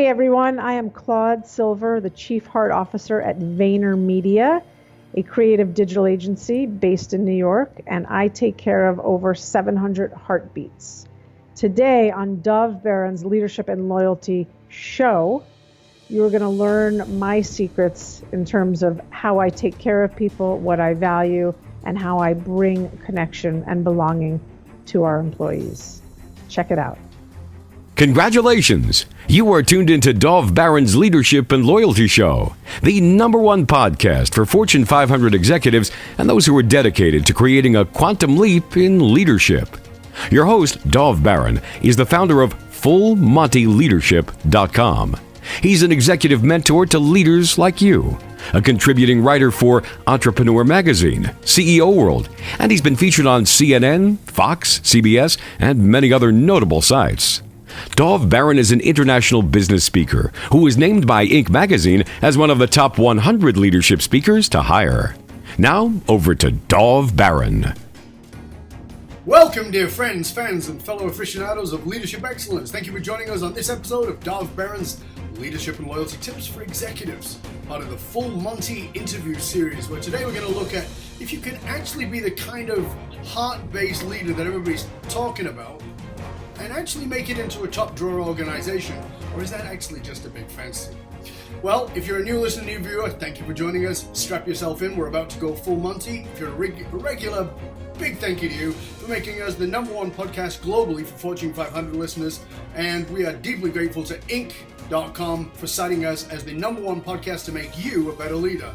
everyone. I am Claude Silver, the Chief Heart Officer at Vayner Media, a creative digital agency based in New York, and I take care of over 700 heartbeats. Today on Dov Baron's Leadership and Loyalty show, you're going to learn my secrets in terms of how I take care of people, what I value, and how I bring connection and belonging to our employees. Check it out. Congratulations! You are tuned into Dov Baron's Leadership and Loyalty Show, the #1 podcast for Fortune 500 executives and those who are dedicated to creating a quantum leap in leadership. Your host, Dov Baron, is the founder of FullMontyLeadership.com. He's an executive mentor to leaders like you, a contributing writer for Entrepreneur Magazine, CEO World, and he's been featured on CNN, Fox, CBS, and many other notable sites. Dov Baron is an international business speaker who was named by Inc. magazine as one of the top 100 leadership speakers to hire. Now, over to Dov Baron. Welcome, dear friends, fans, and fellow aficionados of leadership excellence. Thank you for joining us on this episode of Dov Baron's Leadership and Loyalty Tips for Executives, part of the Full Monty interview series, where today we're going to look at if you can actually be the kind of heart-based leader that everybody's talking about and actually make it into a top-drawer organization, or is that actually just a big fantasy? Well, if you're a new listener, new viewer, thank you for joining us. Strap yourself in. We're about to go full Monty. If you're a regular, big thank you to you for making us the #1 podcast globally for Fortune 500 listeners, and we are deeply grateful to Inc.com for citing us as the #1 podcast to make you a better leader.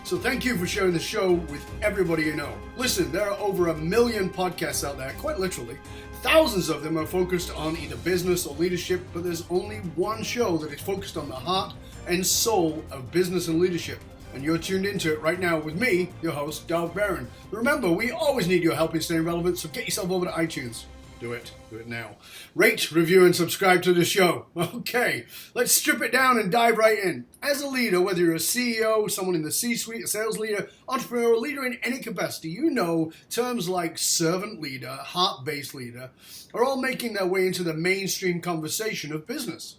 So thank you for sharing the show with everybody you know. Listen, there are over 1 million podcasts out there, quite literally. Thousands of them are focused on either business or leadership, but there's only one show that is focused on the heart and soul of business and leadership. And you're tuned into it right now with me, your host, Dov Baron. Remember, we always need your help in staying relevant, so get yourself over to iTunes. Do it now. Rate, review, and subscribe to the show. Okay, let's strip it down and dive right in. As a leader, whether you're a CEO, someone in the C-suite, a sales leader, entrepreneur, leader in any capacity, you know terms like servant leader, heart-based leader are all making their way into the mainstream conversation of business.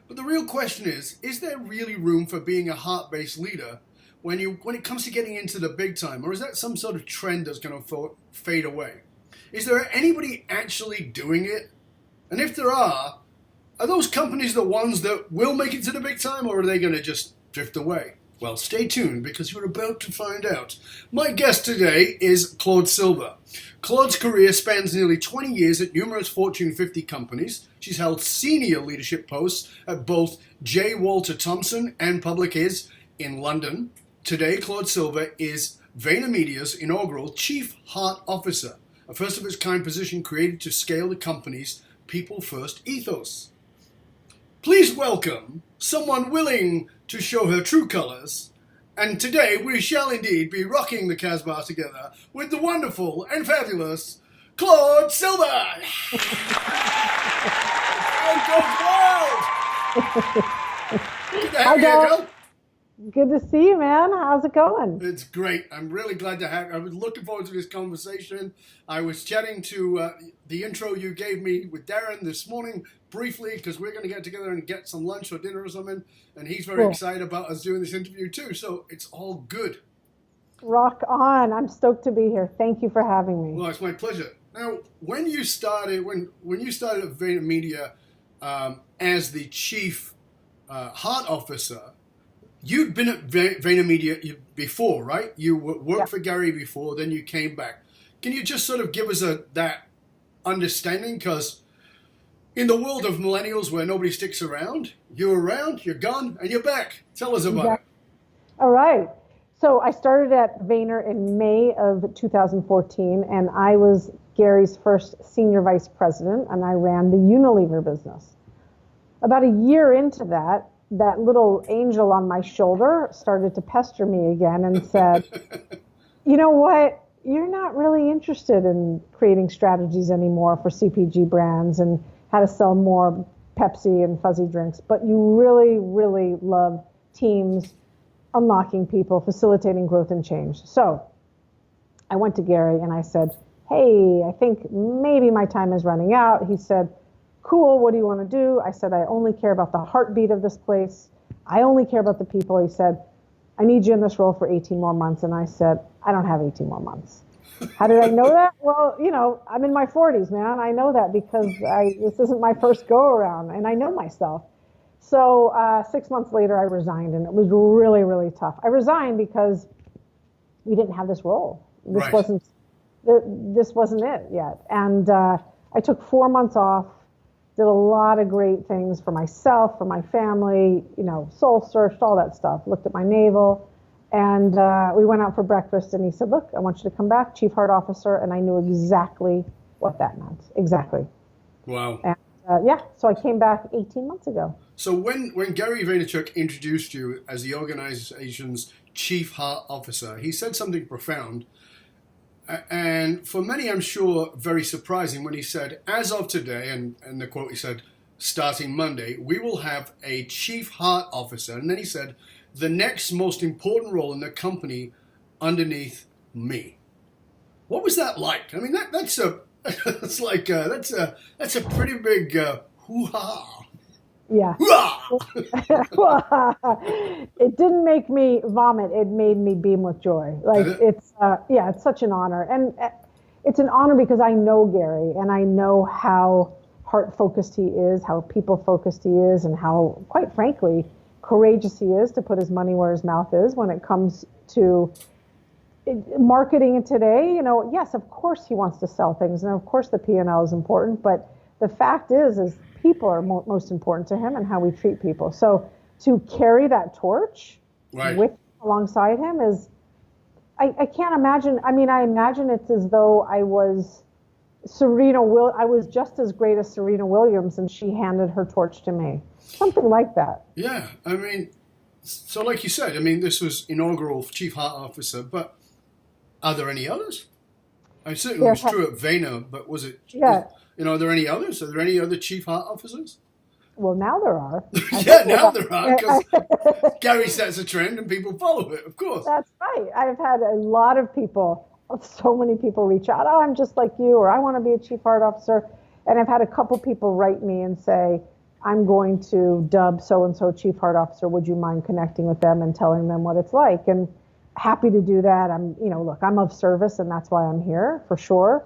But the real question is there really room for being a heart-based leader when it comes to getting into the big time, or is that some sort of trend that's going to fade away? Is there anybody actually doing it? And if there are those companies the ones that will make it to the big time, or are they going to just drift away? Well, stay tuned because you're about to find out. My guest today is Claude Silver. Claude's career spans nearly 20 years at numerous Fortune 50 companies. She's held senior leadership posts at both J. Walter Thompson and Public Is in London. Today, Claude Silver is Vayner Media's inaugural Chief Heart Officer, a first-of-its-kind position created to scale the company's people-first ethos. Please welcome someone willing to show her true colors, and today we shall indeed be rocking the Casbah together with the wonderful and fabulous Claude Silver! Good to have you here, girl. Good to see you, man. How's it going? It's great. I'm really glad to have you. I was looking forward to this conversation. I was chatting to the intro you gave me with Darren this morning briefly because we're going to get together and get some lunch or dinner or something. And he's very excited about us doing this interview too. So it's all good. Rock on. I'm stoked to be here. Thank you for having me. Well, it's my pleasure. Now, when you started at Vayner Media as the Chief Heart Officer, you'd been at Vayner Media before, right? You worked for Gary before, then you came back. Can you just sort of give us that understanding? Because in the world of millennials where nobody sticks around, you're around, you're gone, and you're back. Tell us about it. All right. So I started at Vayner in May of 2014, and I was Gary's first senior vice president, and I ran the Unilever business. About a year into that little angel on my shoulder started to pester me again and said, you know what, you're not really interested in creating strategies anymore for CPG brands and how to sell more Pepsi and fuzzy drinks, but you really, really love teams, unlocking people, facilitating growth and change. So I went to Gary and I said, hey, I think maybe my time is running out. He said, cool, what do you want to do? I said, I only care about the heartbeat of this place. I only care about the people. He said, I need you in this role for 18 more months. And I said, I don't have 18 more months. How did I know that? Well, I'm in my 40s, man. I know that because this isn't my first go around, and I know myself. So 6 months later, I resigned, and it was really, really tough. I resigned because we didn't have this role. This wasn't it yet. And I took 4 months off, did a lot of great things for myself, for my family, soul searched, all that stuff. Looked at my navel. And we went out for breakfast, and he said, look, I want you to come back, Chief Heart Officer. And I knew exactly what that meant. Exactly. Wow. And so I came back 18 months ago. So when Gary Vaynerchuk introduced you as the organization's Chief Heart Officer, he said something profound. And for many, I'm sure, very surprising when he said, as of today, and the quote he said, starting Monday, we will have a Chief Heart Officer. And then he said, the next most important role in the company underneath me. What was that like? I mean, that's a pretty big hoo-ha. Yeah. It didn't make me vomit. It made me beam with joy. It's such an honor. And it's an honor because I know Gary, and I know how heart-focused he is, how people-focused he is, and how, quite frankly, courageous he is to put his money where his mouth is when it comes to marketing today. Yes, of course he wants to sell things, and of course the P&L is important, but the fact is people are most important to him, and how we treat people. So to carry that torch alongside him is, I can't imagine. I mean, I imagine it's as though I was I was just as great as Serena Williams, and she handed her torch to me. Something like that. Yeah, I mean, so like you said, I mean, this was inaugural Chief Heart Officer, but are there any others? I certainly was true at Vayner, but was it? Yeah. Are there any others? Are there any other Chief Heart Officers? Well, now there are. Now there are, because Gary sets a trend and people follow it, of course. That's right. I've had a lot of people, so many people reach out, oh, I'm just like you, or I want to be a Chief Heart Officer. And I've had a couple people write me and say, I'm going to dub so-and-so Chief Heart Officer. Would you mind connecting with them and telling them what it's like? And happy to do that. I'm of service, and that's why I'm here, for sure.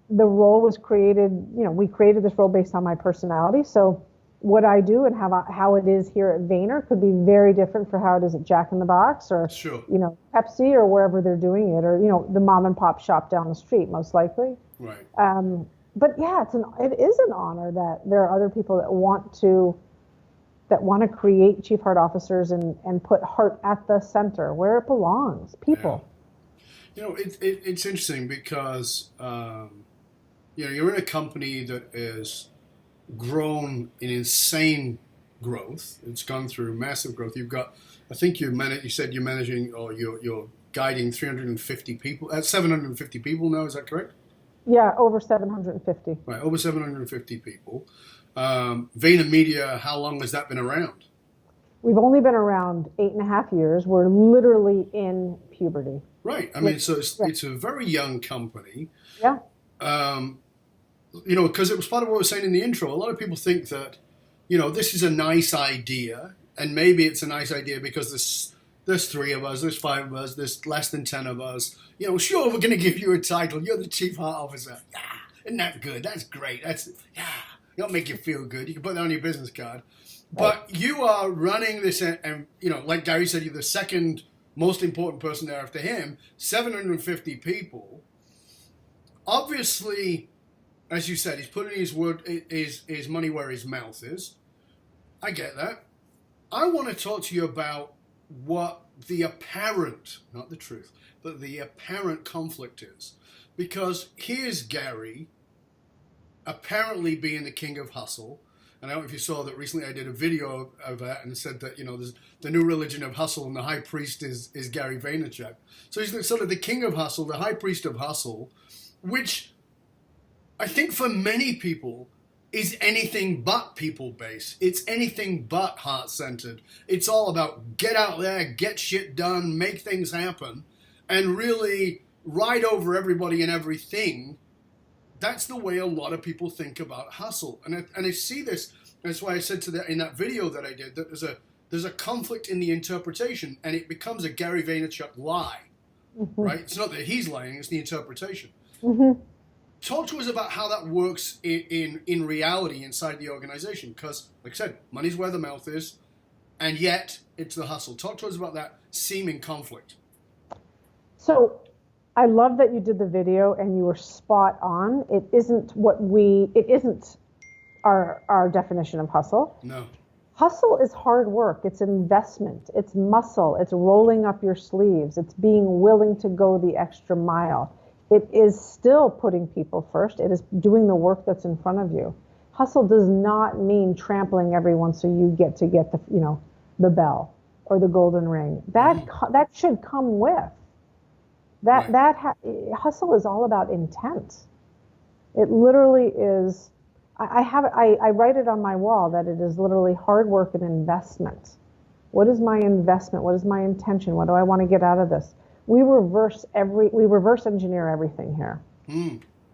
The role was created, we created this role based on my personality. So what I do and how it is here at Vayner could be very different for how it is at Jack in the Box or, sure. Pepsi or wherever they're doing it, or, the mom and pop shop down the street, most likely. Right. But yeah, it is an honor that there are other people that want to create Chief Heart Officers and put heart at the center where it belongs. People. Yeah. It's interesting because you're in a company that is grown in insane growth. It's gone through massive growth. You've got, I think you said you're managing, or you're guiding 350 people, 750 people now. Is that correct? Yeah, over 750. Right, over 750 people. Vayner Media, how long has that been around? We've only been around 8.5 years. We're literally in puberty. Right. I mean, so it's a very young company. Yeah. Because it was part of what I was saying in the intro. A lot of people think that, this is a nice idea, and maybe it's a nice idea because there's 3 of us, there's 5 of us, there's less than 10 of us. Sure, we're going to give you a title. You're the Chief Heart Officer. Yeah, isn't that good? That's great. It'll make you feel good. You can put that on your business card. But you are running this, and like Gary said, you're the second most important person there after him. 750 people. Obviously, as you said, he's putting his money where his mouth is. I get that. I want to talk to you about what the apparent, not the truth, but the apparent conflict is. Because here's Gary apparently being the king of hustle. And I don't know if you saw that recently I did a video of that and said that, there's the new religion of hustle and the high priest is Gary Vaynerchuk. So he's sort of the king of hustle, the high priest of hustle, which I think for many people is anything but people-based. It's anything but heart-centered. It's all about get out there, get shit done, make things happen, and really ride over everybody and everything that's the way a lot of people think about hustle. And I see this. That's why I said in that video that I did that there's a conflict in the interpretation, and it becomes a Gary Vaynerchuk lie, right? It's not that he's lying; it's the interpretation. Talk to us about how that works in reality inside the organization, because, like I said, money's where the mouth is, and yet it's the hustle. Talk to us about that seeming conflict. So I love that you did the video and you were spot on. It isn't our definition of hustle. No. Hustle is hard work. It's investment. It's muscle. It's rolling up your sleeves. It's being willing to go the extra mile. It is still putting people first. It is doing the work that's in front of you. Hustle does not mean trampling everyone so you get the bell or the golden ring. That should come with. Hustle is all about intent. It literally is. I write it on my wall that it is literally hard work and investment. What is my investment? What is my intention? What do I want to get out of this? We reverse engineer everything here.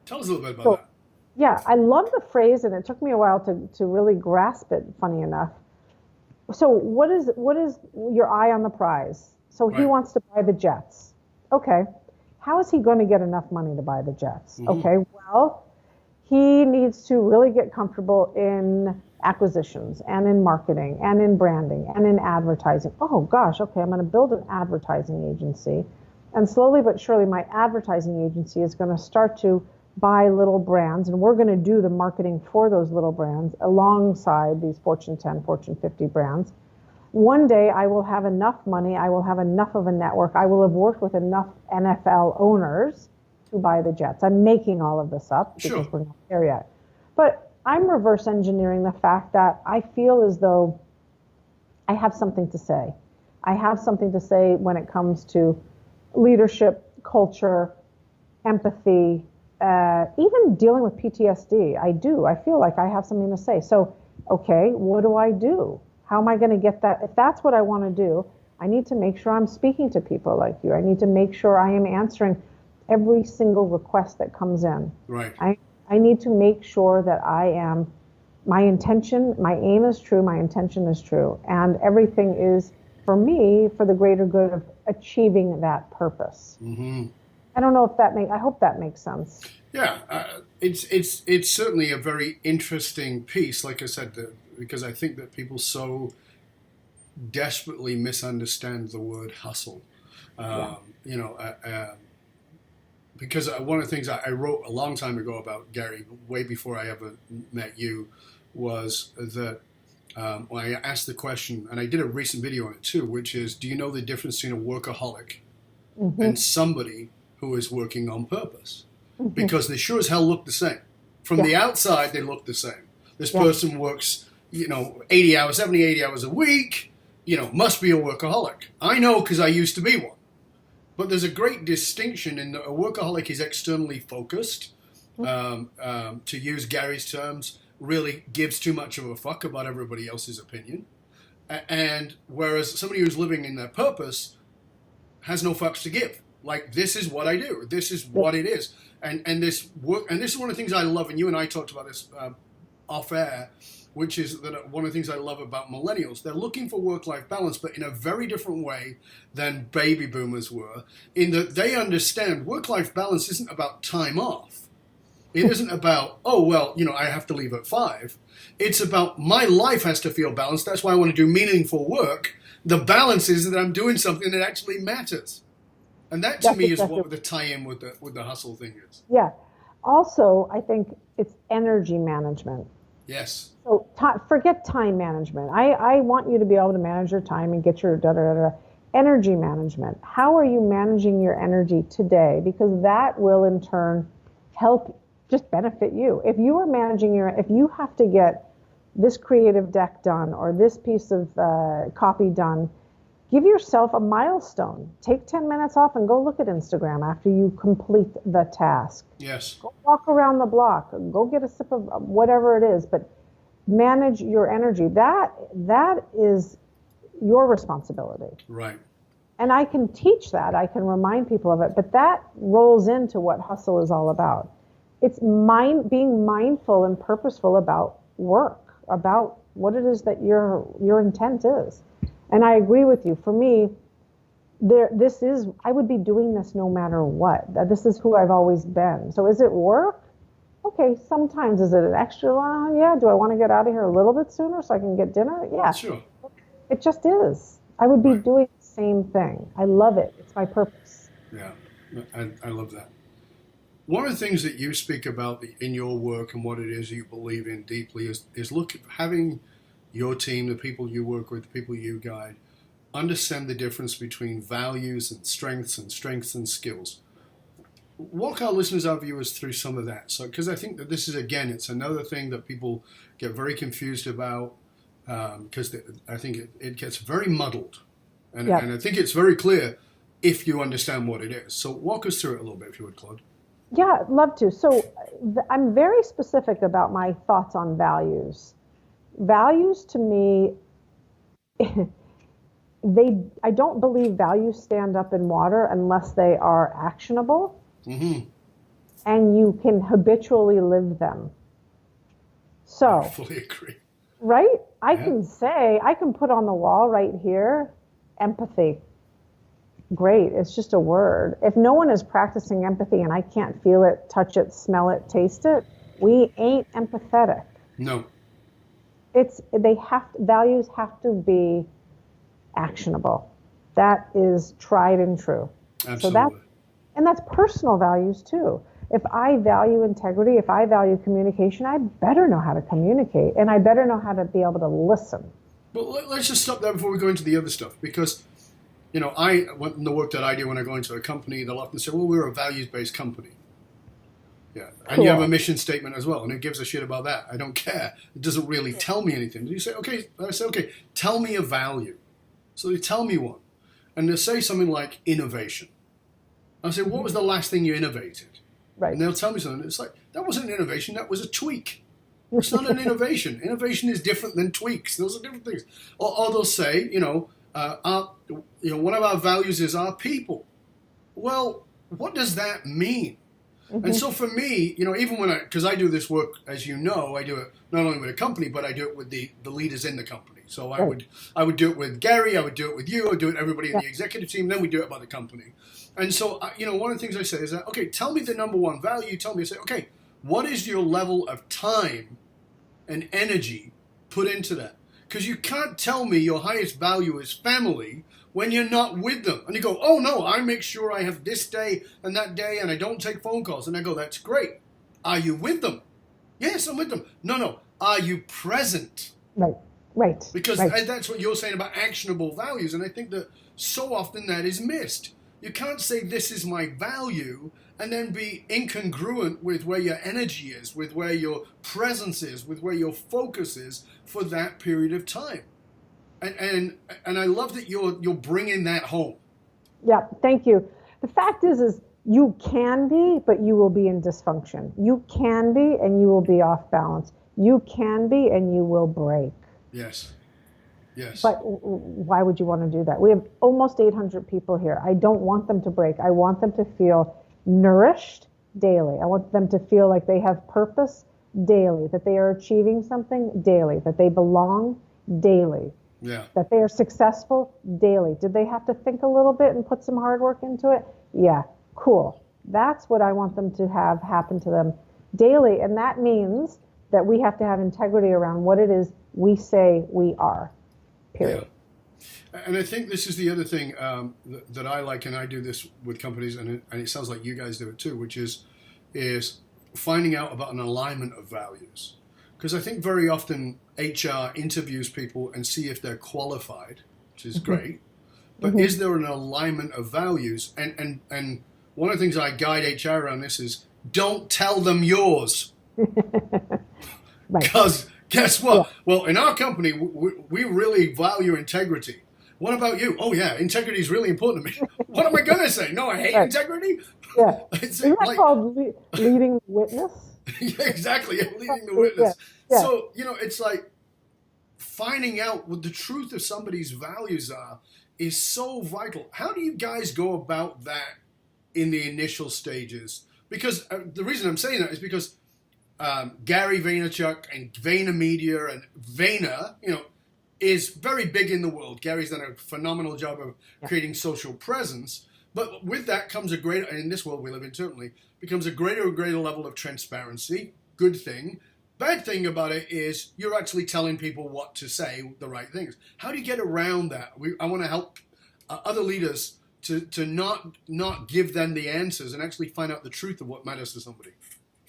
Tell us a little bit about that. Yeah, I love the phrase, and it took me a while to really grasp it, funny enough. So what is your eye on the prize? So he wants to buy the jets. Okay, how is he going to get enough money to buy the jets? Okay, well, he needs to really get comfortable in acquisitions and in marketing and in branding and in advertising. Oh gosh, okay, I'm going to build an advertising agency. And slowly but surely, my advertising agency is going to start to buy little brands, and we're going to do the marketing for those little brands alongside these Fortune 10, Fortune 50 brands. One day I will have enough money, I will have enough of a network, I will have worked with enough NFL owners to buy the jets. I'm making all of this up because we're not there yet. But I'm reverse engineering the fact that I feel as though I have something to say. I have something to say when it comes to leadership, culture, empathy, even dealing with PTSD. I feel like I have something to say. So, okay, what do I do? How am I going to get that? If that's what I want to do, I need to make sure I'm speaking to people like you. I need to make sure I am answering every single request that comes in. Right. I need to make sure that my intention, my aim is true, my intention is true, and everything is, for me, for the greater good of achieving that purpose. I don't know if I hope that makes sense. Yeah, it's certainly a very interesting piece, like I said, because I think that people so desperately misunderstand the word hustle. Because one of the things I wrote a long time ago about Gary, way before I ever met you, was that when I asked the question, and I did a recent video on it too, which is, do you know the difference between a workaholic and somebody who is working on purpose? Because they sure as hell look the same. From the outside, they look the same. This person works, 80 hours a week, must be a workaholic. I know because I used to be one. But there's a great distinction in that a workaholic is externally focused, to use Gary's terms, really gives too much of a fuck about everybody else's opinion. And whereas somebody who's living in their purpose has no fucks to give. Like, this is what I do. This is what it is. And this work, and this is one of the things I love, and you and I talked about this off air, which is that one of the things I love about millennials. They're looking for work-life balance, but in a very different way than baby boomers were, in that they understand work-life balance isn't about time off. It isn't about, I have to leave at 5. It's about my life has to feel balanced. That's why I want to do meaningful work. The balance is that I'm doing something that actually matters. And that to me is what the tie-in with the hustle thing is. Yeah. Also, I think it's energy management. Yes. So forget time management. I want you to be able to manage your time and get your energy management. How are you managing your energy today? Because that will in turn help just benefit you. If you are managing if you have to get this creative deck done or this piece of copy done, give yourself a milestone. Take 10 minutes off and go look at Instagram after you complete the task. Yes. Go walk around the block. Go get a sip of whatever it is, but manage your energy. That is your responsibility. Right. And I can teach that. I can remind people of it, but that rolls into what hustle is all about. being mindful and purposeful about work, about what it is that your intent is. And I agree with you. For me, I would be doing this no matter what. This is who I've always been. So is it work? Okay, sometimes. Is it an extra long? Yeah. Do I want to get out of here a little bit sooner so I can get dinner? Yeah. Sure. It just is. I would be doing the same thing. I love it. It's my purpose. Yeah, I love that. One of the things that you speak about in your work and what it is you believe in deeply is look, having your team, the people you work with, the people you guide, understand the difference between values and strengths and skills. Walk our listeners, our viewers through some of that. So, because I think that this is, again, it's another thing that people get very confused about, because I think it gets very muddled. And I think it's very clear if you understand what it is. So walk us through it a little bit, if you would, Claude. Yeah, I'd love to. So I'm very specific about my thoughts on values. Values to me, I don't believe values stand up in water unless they are actionable and you can habitually live them. So, I fully agree. Right? I can put on the wall right here, empathy. Great. It's just a word. If no one is practicing empathy and I can't feel it, touch it, smell it, taste it, we ain't empathetic. No. Values have to be actionable. That is tried and true. Absolutely. And that's personal values too. If I value integrity, if I value communication, I better know how to communicate and I better know how to be able to listen. Well, let's just stop there before we go into the other stuff, because in the work that I do when I go into a company, they'll often say, well, we're a values-based company. Yeah. And cool. You have a mission statement as well, and who gives a shit about that? I don't care. It doesn't really tell me anything. You say, okay, tell me a value. So they tell me one. And they'll say something like innovation. I say, what was the last thing you innovated? Right. And they'll tell me something. It's like, that wasn't an innovation, that was a tweak. It's not an innovation. Innovation is different than tweaks. Those are different things. Or they'll say, one of our values is our people. Well, what does that mean? Mm-hmm. And so for me, even because I do this work, as you know, I do it not only with a company, but I do it with the leaders in the company. So I would do it with Gary, I would do it with you, I would do it with everybody in the executive team, then we do it by the company. And so, one of the things I say is that, okay, tell me the number one value. Tell me, I say, okay, what is your level of time and energy put into that? Because you can't tell me your highest value is family when you're not with them. And you go, oh no, I make sure I have this day and that day and I don't take phone calls. And I go, that's great. Are you with them? Yes, I'm with them. No. Are you present? Right. Because that's what you're saying about actionable values. And I think that so often that is missed. You can't say this is my value and then be incongruent with where your energy is, with where your presence is, with where your focus is for that period of time. And I love that you're bringing that home. Yeah, thank you. The fact is you can be, but you will be in dysfunction. You can be, and you will be off balance. You can be, and you will break. Yes. But why would you want to do that? We have almost 800 people here. I don't want them to break. I want them to feel nourished daily. I want them to feel like they have purpose daily, that they are achieving something daily, that they belong daily, that they are successful daily. Did they have to think a little bit and put some hard work into it? Yeah, cool. That's what I want them to have happen to them daily. And that means that we have to have integrity around what it is we say we are. Period. Yeah. And I think this is the other thing that I like, and I do this with companies, and it sounds like you guys do it too, which is finding out about an alignment of values. Because I think very often HR interviews people and see if they're qualified, which is great, but is there an alignment of values? And one of the things I guide HR around this is don't tell them yours. Because guess what? Yeah. Well, in our company, we really value integrity. What about you? Oh, yeah, integrity is really important to me. What am I going to say? No, I hate integrity? Yeah. Isn't that called leading the witness? Yeah, exactly. Yeah, leading the witness. Yeah. So, it's like finding out what the truth of somebody's values are is so vital. How do you guys go about that in the initial stages Because the reason I'm saying that is because Gary Vaynerchuk and Vayner Media and Vayner, is very big in the world. Gary's done a phenomenal job of creating social presence. But with that comes in this world we live in certainly, becomes a greater and greater level of transparency. Good thing. Bad thing about it is you're actually telling people what to say, the right things. How do you get around that? I want to help other leaders to not give them the answers and actually find out the truth of what matters to somebody.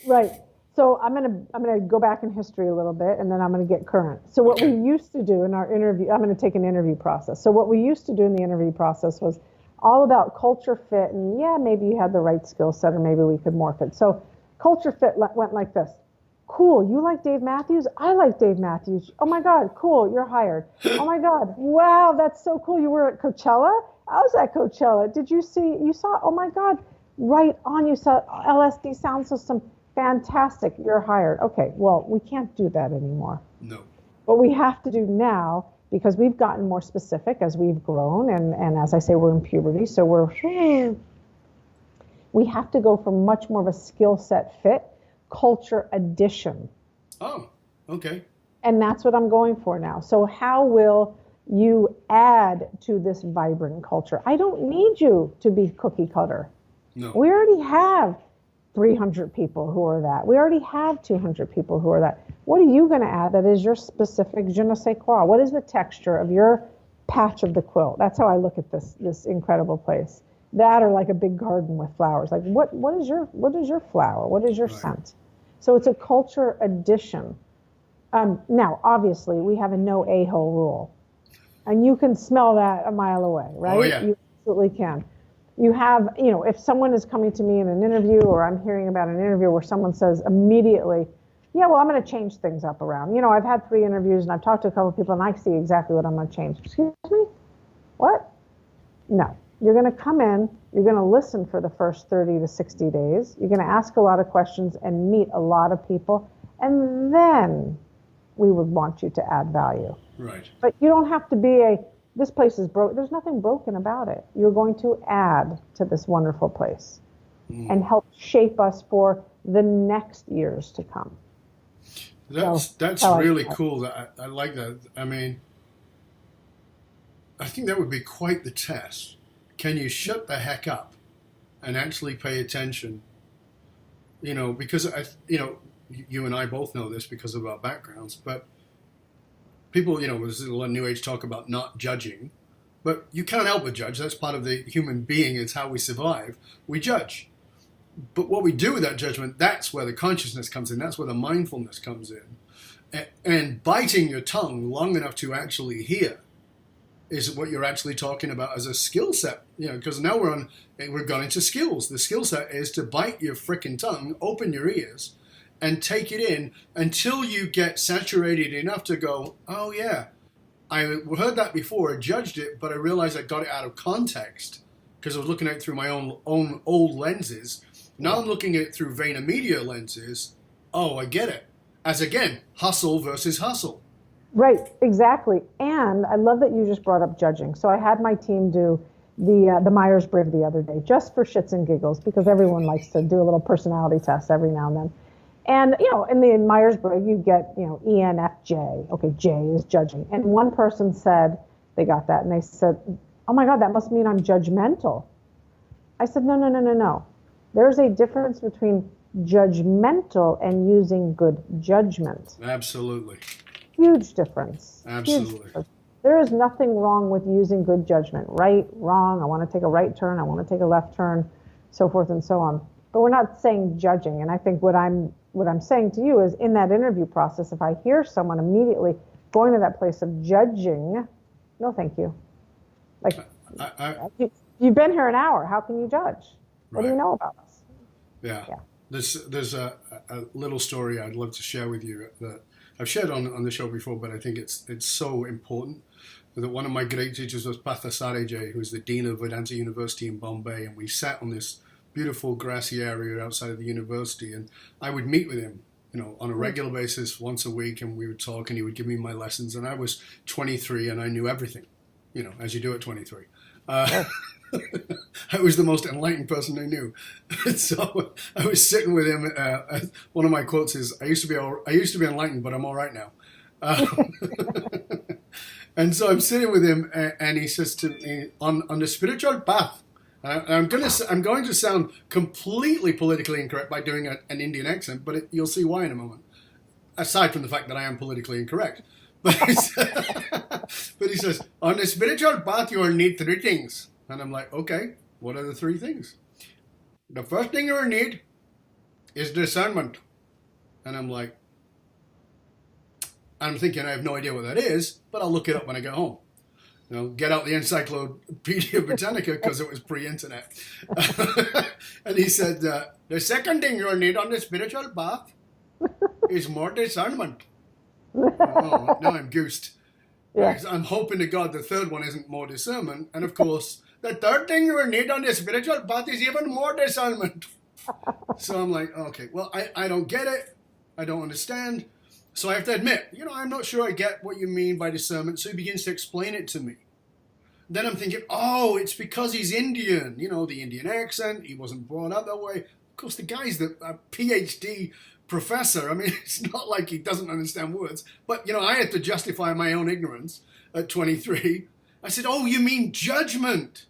Right. So I'm gonna go back in history a little bit, and then I'm gonna get current. So what we used to do in our interview, I'm gonna take an interview process. So what we used to do in the interview process was all about culture fit, and maybe you had the right skill set, or maybe we could morph it. So culture fit went like this. Cool, you like Dave Matthews? I like Dave Matthews. Oh my God, cool, you're hired. Oh my God, wow, that's so cool. You were at Coachella? I was at Coachella. You saw, oh my God, right on, you saw LSD sound system. Fantastic, you're hired. Okay, well, we can't do that anymore. No. What we have to do now, because we've gotten more specific as we've grown, and as I say, we're in puberty, so we have to go for much more of a skill set fit, culture addition. Oh, okay. And that's what I'm going for now. So how will you add to this vibrant culture? I don't need you to be cookie cutter. No. We already have 300 people who are that. We already have 200 people who are that. What are you going to add that is your specific je ne sais quoi? What is the texture of your patch of the quilt? That's how I look at this incredible place. That, or like a big garden with flowers. Like what is your flower? What is your scent? So it's a culture addition. Now, obviously, we have a no a-hole rule. And you can smell that a mile away, right? Oh, yeah. You absolutely can. You have, if someone is coming to me in an interview, or I'm hearing about an interview where someone says immediately, I'm going to change things up around. I've had 3 interviews and I've talked to a couple of people and I see exactly what I'm going to change. Excuse me? What? No. You're going to come in, you're going to listen for the first 30 to 60 days. You're going to ask a lot of questions and meet a lot of people. And then we would want you to add value. Right. But you don't have to be this place is broke. There's nothing broken about it. You're going to add to this wonderful place and help shape us for the next years to come. That's really cool. I like that. I mean, I think that would be quite the test. Can you shut the heck up and actually pay attention? Because you and I both know this because of our backgrounds, but people, there's a lot of New Age talk about not judging, but you can't help but judge. That's part of the human being. It's how we survive. We judge. But what we do with that judgment, that's where the consciousness comes in. That's where the mindfulness comes in. And biting your tongue long enough to actually hear is what you're actually talking about as a skill set. Because now we've gone into skills. The skill set is to bite your frickin' tongue, open your ears, and take it in until you get saturated enough to go, oh yeah, I heard that before, I judged it, but I realized I got it out of context because I was looking at it through my own old lenses. Now I'm looking at it through Vayner Media lenses. Oh, I get it. As again, hustle versus hustle. Right, exactly. And I love that you just brought up judging. So I had my team do the Myers-Briggs the other day, just for shits and giggles, because everyone likes to do a little personality test every now and then. And, in the Myers-Briggs, you get, ENFJ. Okay, J is judging. And one person said, they got that, and they said, oh my God, that must mean I'm judgmental. I said, no. There's a difference between judgmental and using good judgment. Absolutely. Huge difference. Absolutely. Huge difference. There is nothing wrong with using good judgment. Right, wrong, I want to take a right turn, I want to take a left turn, so forth and so on. But we're not saying judging. And I think what I'm saying to you is, in that interview process, if I hear someone immediately going to that place of judging, no thank you. Like, you've been here an hour, how can you judge? What do you know about us? Yeah. There's a little story I'd love to share with you that I've shared on the show before, but I think it's so important. That one of my great teachers was Pathasariji, who's the Dean of Vedanta University in Bombay, and we sat on this beautiful grassy area outside of the university, and I would meet with him, on a regular basis once a week, and we would talk, and he would give me my lessons, and I was 23 and I knew everything, as you do at 23. I was the most enlightened person I knew. So I was sitting with him. One of my quotes is, "I used to be enlightened, but I'm all right now." And so I'm sitting with him, and he says to me, "On the spiritual path." I'm going to sound completely politically incorrect by doing an Indian accent, but you'll see why in a moment. Aside from the fact that I am politically incorrect. But he says, on the spiritual path, you will need three things. And I'm like, okay, what are the three things? The first thing you will need is discernment. And I'm thinking I have no idea what that is, but I'll look it up when I get home. Get out the Encyclopedia Britannica because it was pre-internet. And he said, the second thing you'll need on the spiritual path is more discernment. Oh, now I'm goosed. Yeah. I'm hoping to God the third one isn't more discernment. And of course, the third thing you will need on the spiritual path is even more discernment. So I'm like, okay, well, I don't get it. I don't understand. So I have to admit, I'm not sure I get what you mean by discernment. So he begins to explain it to me. Then I'm thinking, oh, it's because he's Indian. The Indian accent. He wasn't brought up that way. Of course, the guy's a PhD professor. I mean, it's not like he doesn't understand words. But, I had to justify my own ignorance at 23. I said, oh, you mean judgment?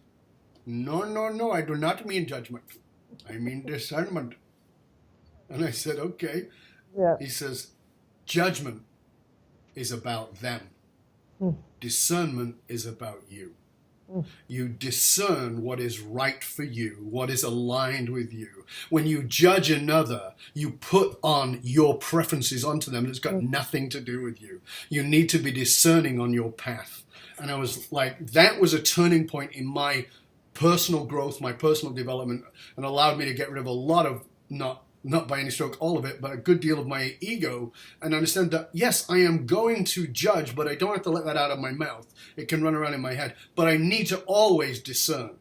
No, I do not mean judgment. I mean discernment. And I said, okay. Yeah. He says, judgment is about them. Discernment is about you. You discern what is right for you, what is aligned with you. When you judge another, you put on your preferences onto them. It's got nothing to do with you. You need to be discerning on your path. And I was like, that was a turning point in my personal growth, my personal development, and allowed me to get rid of a lot of, not by any stroke all of it, but a good deal of my ego, and understand that, yes, I am going to judge, but I don't have to let that out of my mouth. It can run around in my head, but I need to always discern.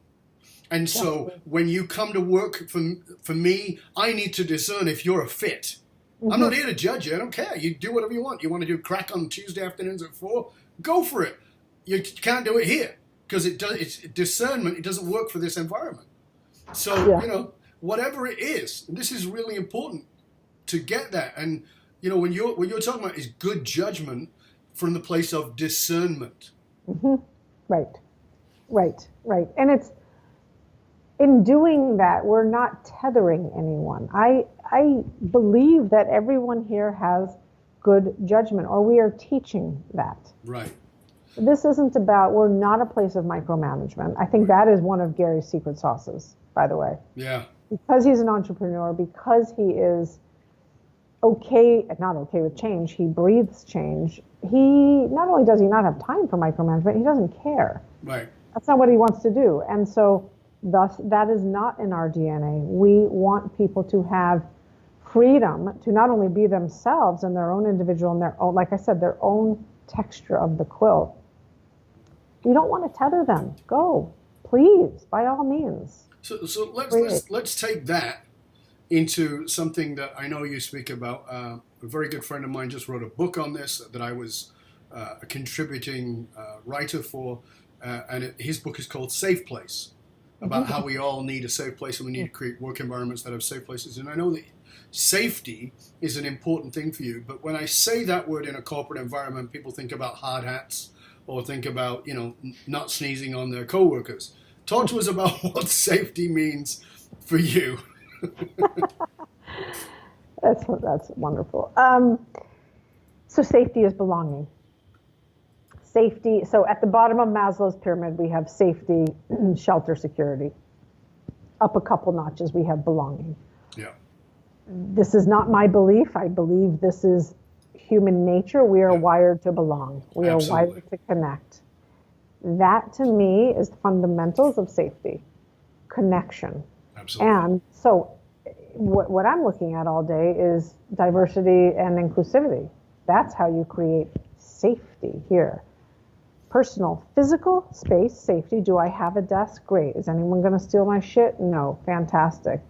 And so when you come to work for me, I need to discern if you're a fit. I'm not here to judge you. I don't care. You do whatever you want. You want to do crack on Tuesday afternoons at 4? Go for it. You can't do it here because it's discernment. It doesn't work for this environment. So, whatever it is, this is really important to get that. And when you're talking about is good judgment from the place of discernment. Right. And it's in doing that, we're not tethering anyone. I believe that everyone here has good judgment, or we are teaching that. Right. This isn't about, we're not a place of micromanagement. I think that is one of Gary's secret sauces, by the way. Yeah. Because he's an entrepreneur, because he is not okay with change, he breathes change. He not only does he not have time for micromanagement, he doesn't care. Right. That's not what he wants to do. And so thus that is not in our DNA. We want people to have freedom to not only be themselves and their own individual and their own, like I said, their own texture of the quilt. You don't want to tether them. Go, please, by all means. So let's take that into something that I know you speak about. A very good friend of mine just wrote a book on this that I was a contributing writer for, and his book is called Safe Place, about how we all need a safe place and we need to create work environments that have safe places. And I know that safety is an important thing for you, but when I say that word in a corporate environment, people think about hard hats or think about, not sneezing on their coworkers. Talk to us about what safety means for you. That's wonderful. So safety is belonging. Safety. So at the bottom of Maslow's pyramid, we have safety, shelter, security. Up a couple notches, we have belonging. Yeah. This is not my belief. I believe this is human nature. We are wired to belong. We are wired to connect. That, to me, is the fundamentals of safety, connection. Absolutely. And so what I'm looking at all day is diversity and inclusivity. That's how you create safety here. Personal, physical space, safety. Do I have a desk? Great. Is anyone going to steal my shit? No. Fantastic.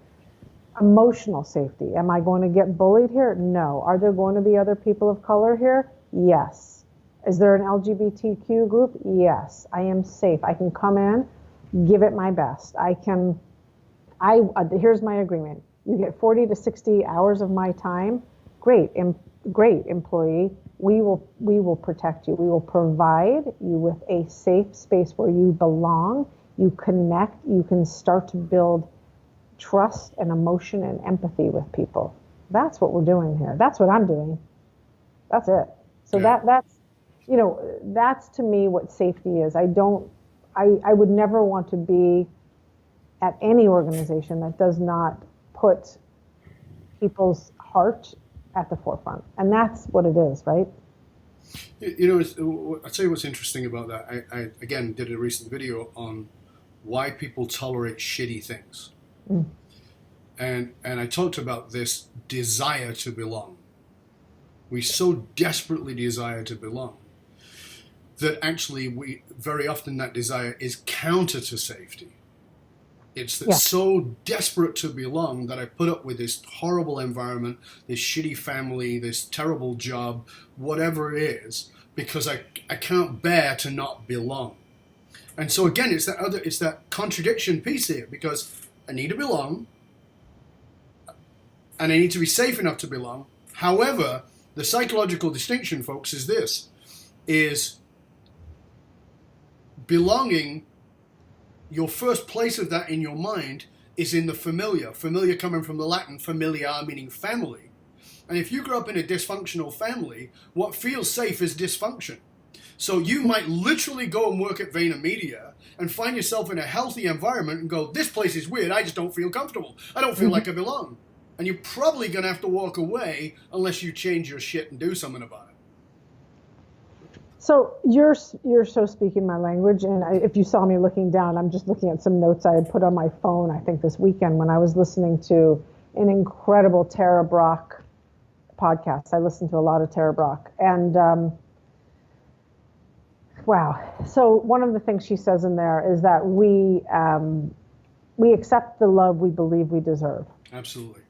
Emotional safety. Am I going to get bullied here? No. Are there going to be other people of color here? Yes. Is there an LGBTQ group? Yes. I am safe. I can come in. give it my best. Here's my agreement. You get 40 to 60 hours of my time. Great, great employee. We will protect you. We will provide you with a safe space where you belong. You connect. You can start to build trust and emotion and empathy with people. That's what we're doing here. That's what I'm doing. That's it. So that's to me what safety is. I would never want to be at any organization that does not put people's heart at the forefront. And that's what it is, right? I'll tell you what's interesting about that. I again did a recent video on why people tolerate shitty things. Mm. And I talked about this desire to belong. We so desperately desire to belong that actually very often that desire is counter to safety. It's so desperate to belong that I put up with this horrible environment, this shitty family, this terrible job, whatever it is, because I can't bear to not belong. And so again, it's that contradiction piece here, because I need to belong, and I need to be safe enough to belong. However, the psychological distinction, folks, is belonging. Your first place of that in your mind is in the familiar. Familiar coming from the Latin familiar, meaning family. And if you grow up in a dysfunctional family, what feels safe is dysfunction. So you might literally go and work at Vayner Media and find yourself in a healthy environment and go, this place is weird, I just don't feel comfortable. I don't feel like I belong. And you're probably going to have to walk away unless you change your shit and do something about it. So you're so speaking my language, and if you saw me looking down, I'm just looking at some notes I had put on my phone, I think this weekend when I was listening to an incredible Tara Brach podcast. I listened to a lot of Tara Brach, and wow. So one of the things she says in there is that we accept the love we believe we deserve. Absolutely.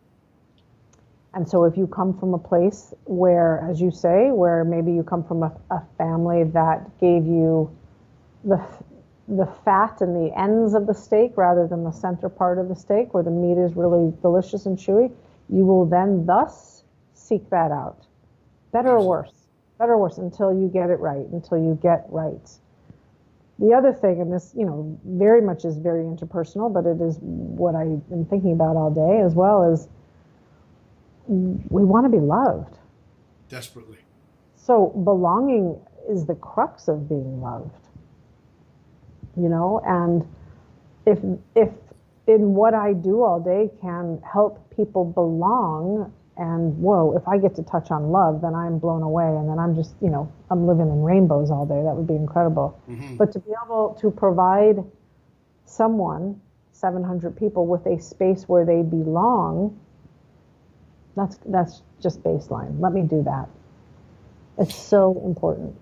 And so if you come from a place where, as you say, where maybe you come from a family that gave you the fat and the ends of the steak rather than the center part of the steak where the meat is really delicious and chewy, you will then thus seek that out. Better or worse, until you get it right, until you get right. The other thing, and this, very much is very interpersonal, but it is what I've been thinking about all day as well, is we want to be loved. Desperately. So belonging is the crux of being loved. And if in what I do all day can help people belong, and whoa, if I get to touch on love, then I'm blown away, and then I'm just, I'm living in rainbows all day. That would be incredible. Mm-hmm. But to be able to provide someone, 700 people, with a space where they belong, that's just baseline. Let me do that. It's so important.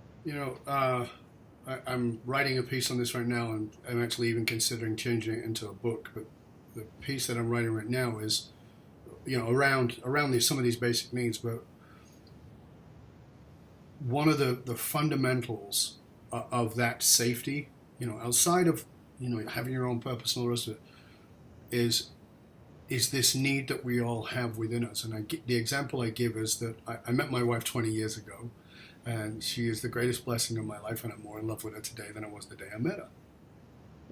I'm writing a piece on this right now, and I'm actually even considering changing it into a book. But the piece that I'm writing right now is, around some of these basic needs. But one of the fundamentals of that safety, outside of having your own purpose and all the rest of it, is this need that we all have within us. And the example I give is that I met my wife 20 years ago, and she is the greatest blessing of my life, and I'm more in love with her today than I was the day I met her.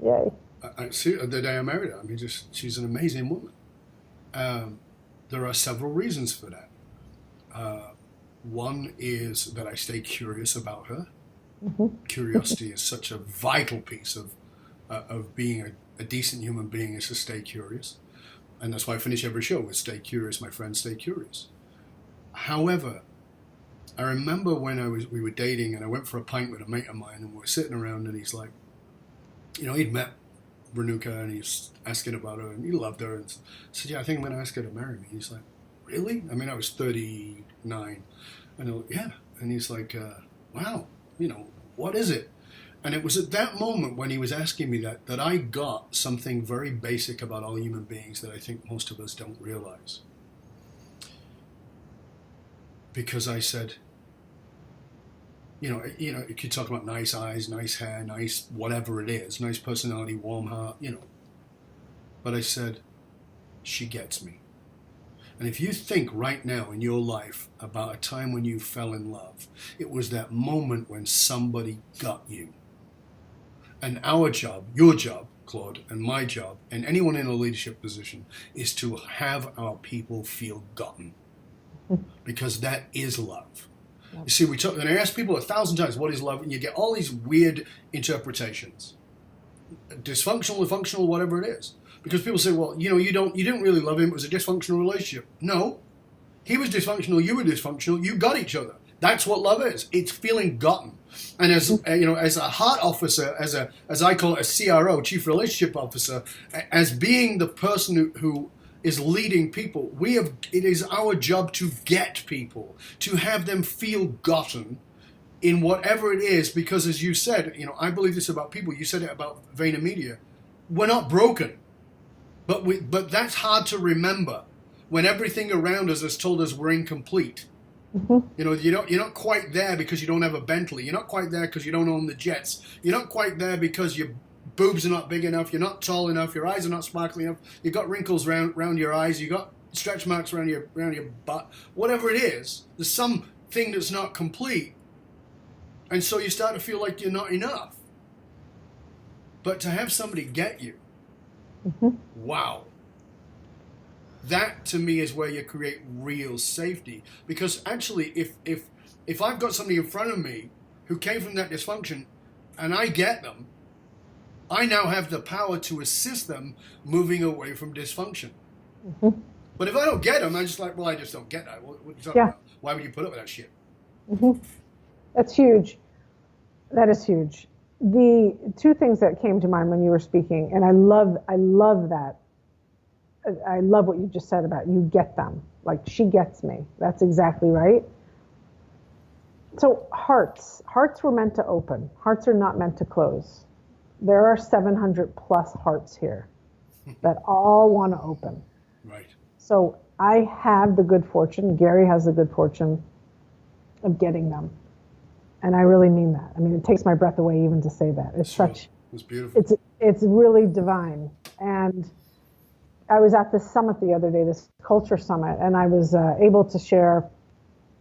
Yay. The day I married her. I mean, she's an amazing woman. There are several reasons for that. One is that I stay curious about her. Mm-hmm. Curiosity is such a vital piece of being a decent human being, is to stay curious. And that's why I finish every show with stay curious, my friend, stay curious. However, I remember when we were dating, and I went for a pint with a mate of mine, and we were sitting around, and he's like, he'd met Renuka, and he's asking about her, and he loved her, and I said, yeah, I think I'm going to ask her to marry me. He's like, really? I mean, I was 39, and I'm like, yeah. And he's like, wow, what is it? And it was at that moment when he was asking me that I got something very basic about all human beings that I think most of us don't realize. Because I said, You could talk about nice eyes, nice hair, nice whatever it is, nice personality, warm heart, But I said, she gets me. And if you think right now in your life about a time when you fell in love, it was that moment when somebody got you. And our job, your job, Claude, and my job, and anyone in a leadership position, is to have our people feel gotten. Because that is love. You see, and I ask people 1,000 times, what is love? And you get all these weird interpretations. Dysfunctional, functional, whatever it is. Because people say, well, you didn't really love him. It was a dysfunctional relationship. No. He was dysfunctional. You were dysfunctional. You got each other. That's what love is. It's feeling gotten. And as a heart officer, as I call it, a CRO, Chief Relationship Officer, as being the person who is leading people, it is our job to get people, to have them feel gotten in whatever it is. Because as you said, I believe this about people. You said it about Vayner Media. We're not broken. But that's hard to remember when everything around us has told us we're incomplete. Mm-hmm. You're not quite there because you don't have a Bentley. You're not quite there because you don't own the jets. You're not quite there because your boobs are not big enough. You're not tall enough. Your eyes are not sparkly enough. You've got wrinkles around your eyes. You've got stretch marks around your butt. Whatever it is, there's something that's not complete. And so you start to feel like you're not enough. But to have somebody get you, mm-hmm. Wow. That to me is where you create real safety. Because actually, if I've got somebody in front of me who came from that dysfunction and I get them, I now have the power to assist them moving away from dysfunction. Mm-hmm. But if I don't get them, I'm just like, well, I just don't get that. What are you talking about? Why would you put up with that shit? Mm-hmm. That's huge. That is huge. The two things that came to mind when you were speaking, and I love that. I love what you just said about you get them. Like, she gets me. That's exactly right. So hearts were meant to open. Hearts are not meant to close. There are 700 plus hearts here that all want to open. Right. So I have the good fortune, Gary has the good fortune of getting them. And I really mean that. I mean, it takes my breath away even to say that. It's beautiful. It's really divine. And I was at this summit the other day, this culture summit, and I was able to share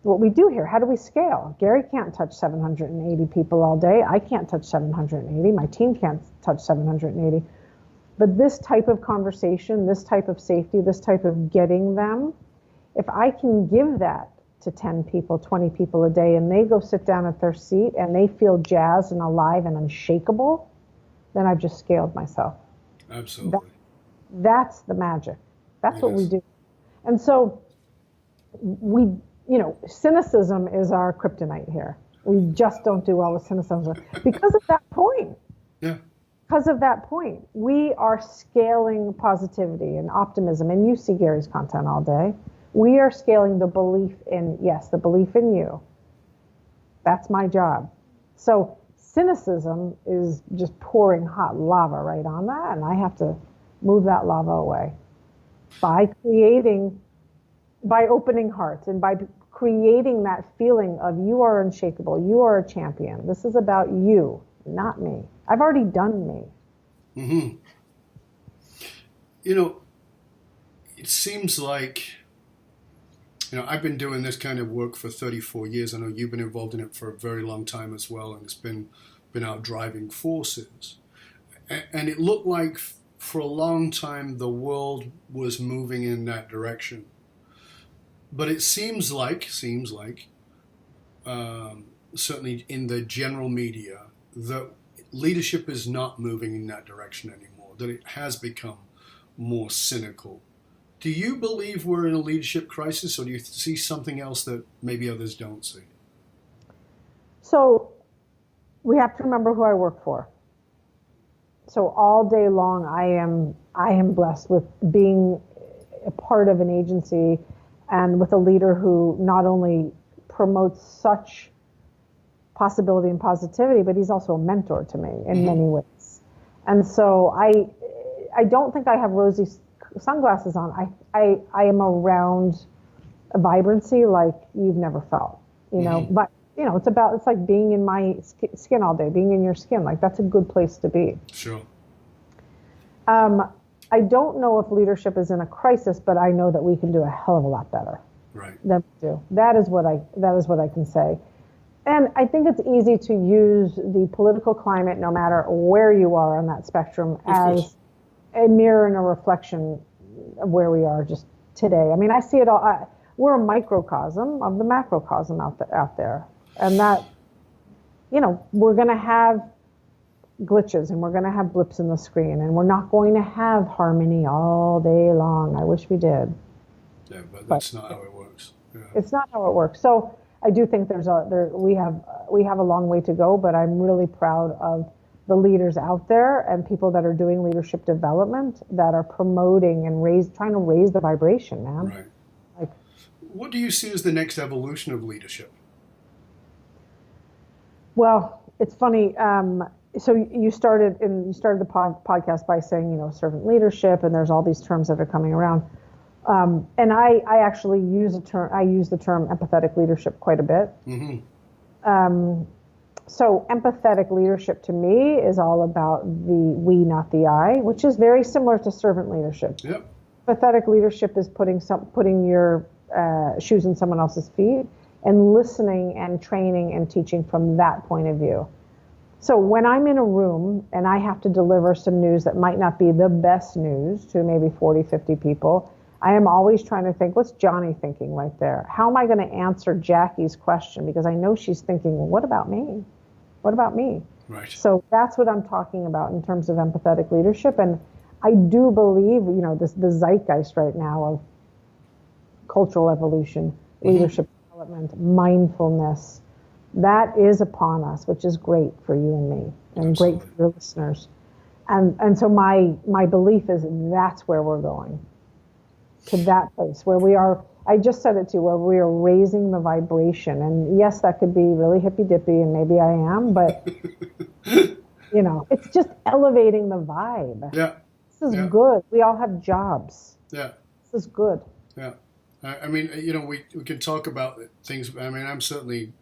what we do here. How do we scale? Gary can't touch 780 people all day. I can't touch 780. My team can't touch 780. But this type of conversation, this type of safety, this type of getting them, if I can give that to 10 people, 20 people a day, and they go sit down at their seat and they feel jazzed and alive and unshakable, then I've just scaled myself. Absolutely. That's the magic. That's what we do. And so cynicism is our kryptonite here. We just don't do well with cynicism because of that point. Yeah. Because of that point, we are scaling positivity and optimism. And you see Gary's content all day. We are scaling the belief in you. That's my job. So cynicism is just pouring hot lava right on that. And I have to move that lava away by opening hearts and by creating that feeling of you are unshakable, you are a champion. This is about you, not me. I've already done me. Mm-hmm. It seems like, I've been doing this kind of work for 34 years. I know you've been involved in it for a very long time as well, and it's been our driving forces. And it looked like for a long time the world was moving in that direction. But it seems like, certainly in the general media, that leadership is not moving in that direction anymore, that it has become more cynical. Do you believe we're in a leadership crisis, or do you see something else that maybe others don't see? So we have to remember who I work for. So all day long, I am blessed with being a part of an agency and with a leader who not only promotes such possibility and positivity, but he's also a mentor to me in many ways. And so I don't think I have rosy sunglasses on. I am around a vibrancy like you've never felt, but it's like being in my skin all day, being in your skin. Like, that's a good place to be. Sure. I don't know if leadership is in a crisis, but I know that we can do a hell of a lot better than we do. That is what I can say. And I think it's easy to use the political climate, no matter where you are on that spectrum, as a mirror and a reflection of where we are just today. I mean, I see it all. We're a microcosm of the macrocosm out there. And that, we're going to have glitches and we're going to have blips in the screen, and we're not going to have harmony all day long. I wish we did. Yeah, but that's not how it works. Yeah. It's not how it works. So I do think we have a long way to go, but I'm really proud of the leaders out there and people that are doing leadership development that are promoting and trying to raise the vibration, man. Right. Like, what do you see as the next evolution of leadership? Well, it's funny. So you started the podcast by saying, servant leadership, and there's all these terms that are coming around. And I actually use the term empathetic leadership quite a bit. Mm-hmm. So empathetic leadership to me is all about the we, not the I, which is very similar to servant leadership. Yep. Empathetic leadership is putting your shoes in someone else's feet and listening and training and teaching from that point of view. So when I'm in a room and I have to deliver some news that might not be the best news to maybe 40, 50 people, I am always trying to think, what's Johnny thinking right there? How am I going to answer Jackie's question? Because I know she's thinking, well, what about me? What about me? Right. So that's what I'm talking about in terms of empathetic leadership. And I do believe, the zeitgeist right now of cultural evolution, leadership development, mindfulness, that is upon us, which is great for you and me and Absolutely. Great for your listeners. And so my belief is that's where we're going, to that place where we are. I just said it to you, where we are raising the vibration. And yes, that could be really hippy dippy, and maybe I am, but it's just elevating the vibe. Yeah. This is good. We all have jobs. Yeah. This is good. Yeah. I mean, we can talk about things. I mean, I'm certainly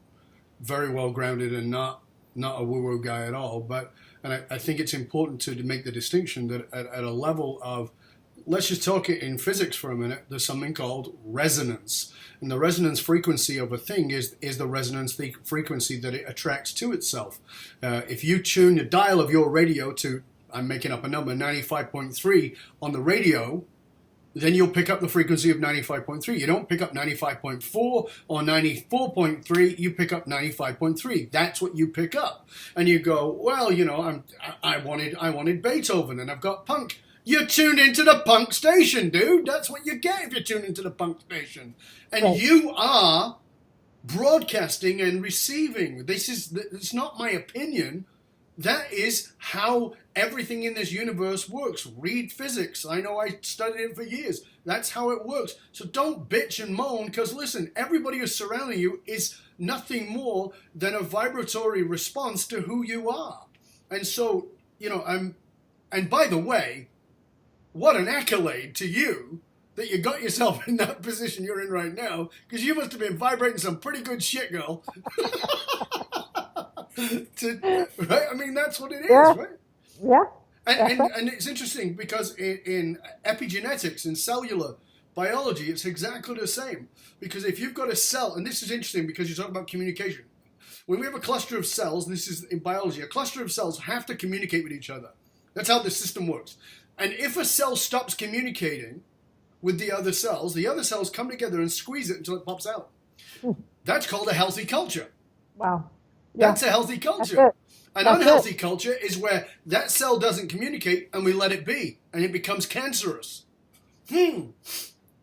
very well grounded and not a woo-woo guy at all. But I think it's important to make the distinction that at a level of, let's just talk it in physics for a minute. There's something called resonance, and the resonance frequency of a thing is the resonance frequency that it attracts to itself. If you tune the dial of your radio to, I'm making up a number, 95.3 on the radio, then you'll pick up the frequency of 95.3. You don't pick up 95.4 or 94.3. You pick up 95.3. That's what you pick up, and you go, well, I wanted Beethoven, and I've got punk. You're tuned into the punk station, dude. That's what you get if you're tuned into the punk station. And Right. You are broadcasting and receiving. It's not my opinion. That is how everything in this universe works. Read physics. I know I studied it for years. That's how it works. So don't bitch and moan, because listen, everybody who's surrounding you is nothing more than a vibratory response to who you are. And so, and by the way, what an accolade to you that you got yourself in that position you're in right now, because you must have been vibrating some pretty good shit, girl. Right? I mean, that's what it is, right? Yeah. And it's interesting because in epigenetics, in cellular biology, it's exactly the same. Because if you've got a cell, and this is interesting because you talk about communication. When we have a cluster of cells, this is in biology, a cluster of cells have to communicate with each other. That's how the system works. And if a cell stops communicating with the other cells come together and squeeze it until it pops out. That's called a healthy culture. Wow. Yeah. That's a healthy culture. An unhealthy culture is where that cell doesn't communicate and we let it be, and it becomes cancerous.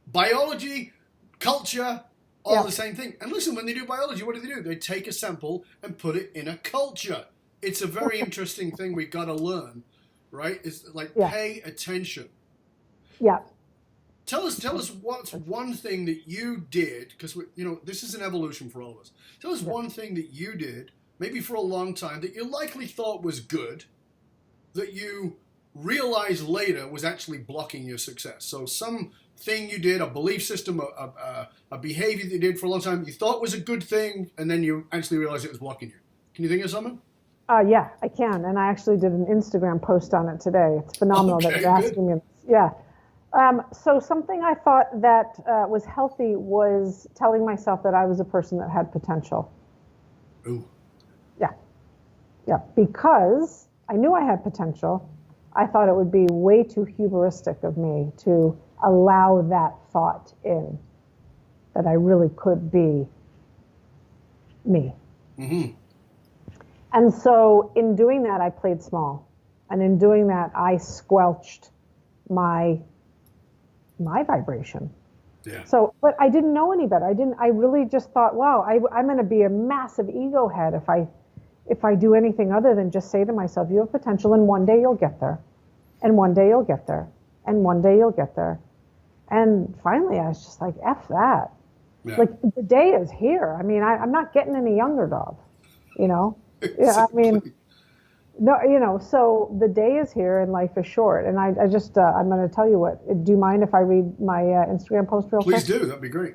Biology, culture, all the same thing. And listen, when they do biology, what do? They take a sample and put it in a culture. It's a very interesting thing we've got to learn, right? It's like pay attention. Yeah. Tell us what's one thing that you did, because this is an evolution for all of us. Tell us one thing that you did, maybe for a long time, that you likely thought was good, that you realized later was actually blocking your success. So some thing you did, a belief system, a behavior that you did for a long time, you thought was a good thing, and then you actually realized it was blocking you? Can you think of something? Yeah, I can. And I actually did an Instagram post on it today. It's phenomenal that you're asking me this. Yeah. So something I thought that was healthy was telling myself that I was a person that had potential. Ooh. Yeah. Yeah. Because I knew I had potential. I thought it would be way too hubristic of me to allow that thought in, that I really could be me. Mm-hmm. And so in doing that, I played small. And in doing that, I squelched my vibration. Yeah. So, but I didn't know any better. I really just thought, wow, I'm going to be a massive ego head if I do anything other than just say to myself, you have potential, and one day you'll get there. And one day you'll get there. And one day you'll get there. And finally, I was just like, F that. Yeah. Like, the day is here. I mean, I'm not getting any younger, dog, you know? Yeah, I mean, no, you know, so the day is here and life is short. And I just, I'm going to tell you what, do you mind if I read my Instagram post real quick? Please do. That'd be great.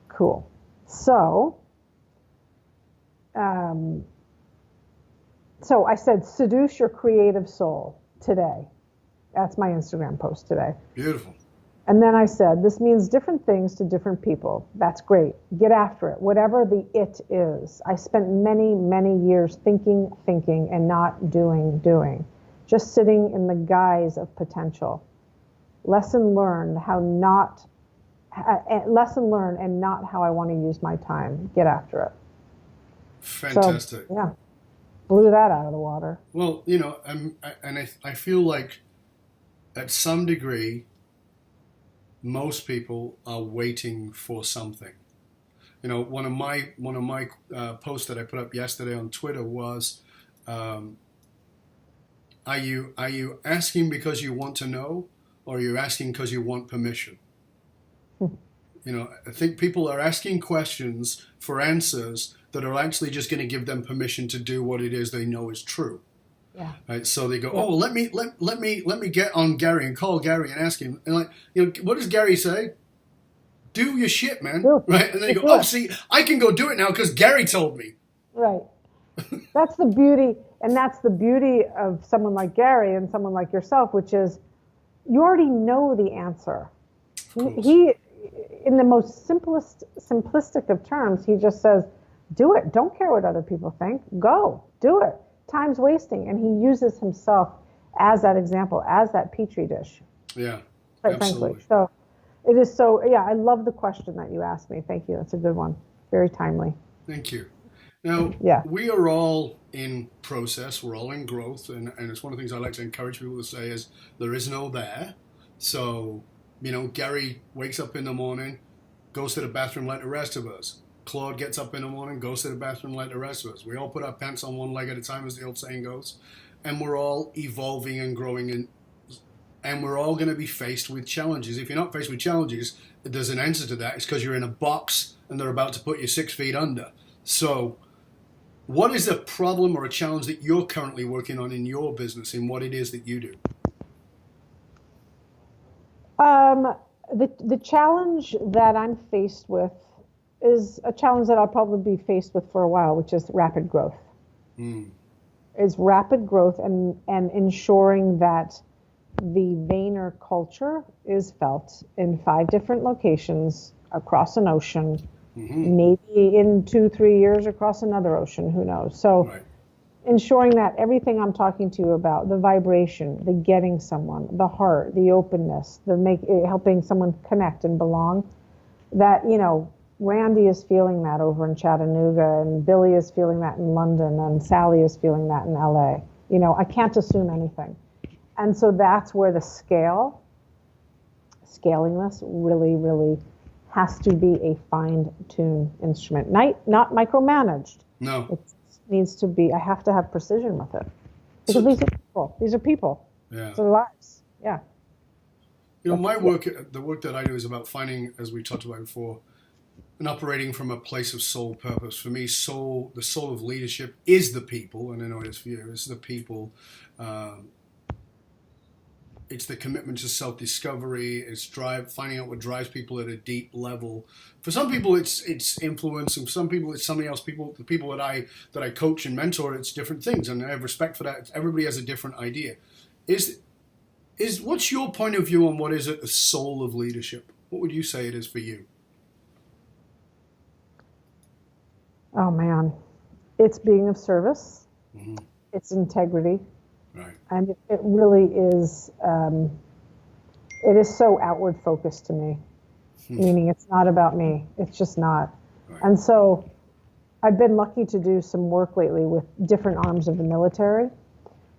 Cool. So I said, seduce your creative soul today. That's my Instagram post today. Beautiful. And then I said, this means different things to different people. That's great. Get after it, whatever the it is. I spent many, many years thinking, and not doing. Just sitting in the guise of potential. Lesson learned and not how I want to use my time. Get after it. Fantastic. So, yeah, blew that out of the water. Well, you know, I feel like at some degree, most people are waiting for something. You know, one of my posts that I put up yesterday on Twitter was, are you asking because you want to know, or are you asking because you want permission? You know, I think people are asking questions for answers that are actually just going to give them permission to do what it is they know is true. Yeah. Right. So they go, oh, let me get on Gary and call Gary and ask him. And, like, you know, what does Gary say? Do your shit, man. Right. And then you go, oh, see, I can go do it now because Gary told me. Right. That's the beauty. And that's the beauty of someone like Gary and someone like yourself, which is you already know the answer. He, in the most simplistic of terms, he just says, do it. Don't care what other people think. Go. Do it. Time's wasting. And he uses himself as that example, as that petri dish. Yeah, quite absolutely. Frankly. So it is so, yeah, I love the question that you asked me. Thank you. That's a good one. Very timely. Thank you. Now, we are all in process. We're all in growth. And it's one of the things I like to encourage people to say is there is no there. So, you know, Gary wakes up in the morning, goes to the bathroom like the rest of us. Claude gets up in the morning, goes to the bathroom like the rest of us. We all put our pants on one leg at a time, as the old saying goes. And we're all evolving and growing, and we're all going to be faced with challenges. If you're not faced with challenges, there's an answer to that. It's because you're in a box and they're about to put you 6 feet under. So what is a problem or a challenge that you're currently working on in your business, in what it is that you do? The challenge that I'm faced with is a challenge that I'll probably be faced with for a while, which is rapid growth. Is rapid growth and ensuring that the Vayner culture is felt in 5 different locations across an ocean, maybe in 2-3 years across another ocean, who knows? So ensuring that everything I'm talking to you about, the vibration, the getting someone, the heart, the openness, helping someone connect and belong, that, you know, Randy is feeling that over in Chattanooga, and Billy is feeling that in London, and Sally is feeling that in LA. You know, I can't assume anything. And so that's where the scaliness really, really has to be a fine-tuned instrument. Not micromanaged. No. It needs to be, I have to have precision with it. Because these are people. These are people. Yeah. It's their lives. Yeah. You know, my work, the work that I do is about finding, as we talked about before, and operating from a place of soul purpose. For me, the soul of leadership is the people, and I know it is for you, it's the people. it's the commitment to self-discovery. It's finding out what drives people at a deep level. For some people, it's influence, and for some people, it's something else. The people that I coach and mentor, it's different things, and I have respect for that. Everybody has a different idea. What's your point of view on what is at the soul of leadership? What would you say it is for you? Oh man, it's being of service. Mm-hmm. It's integrity. Right. And it really is, it is so outward focused to me, meaning it's not about me. It's just not. Right. And so I've been lucky to do some work lately with different arms of the military.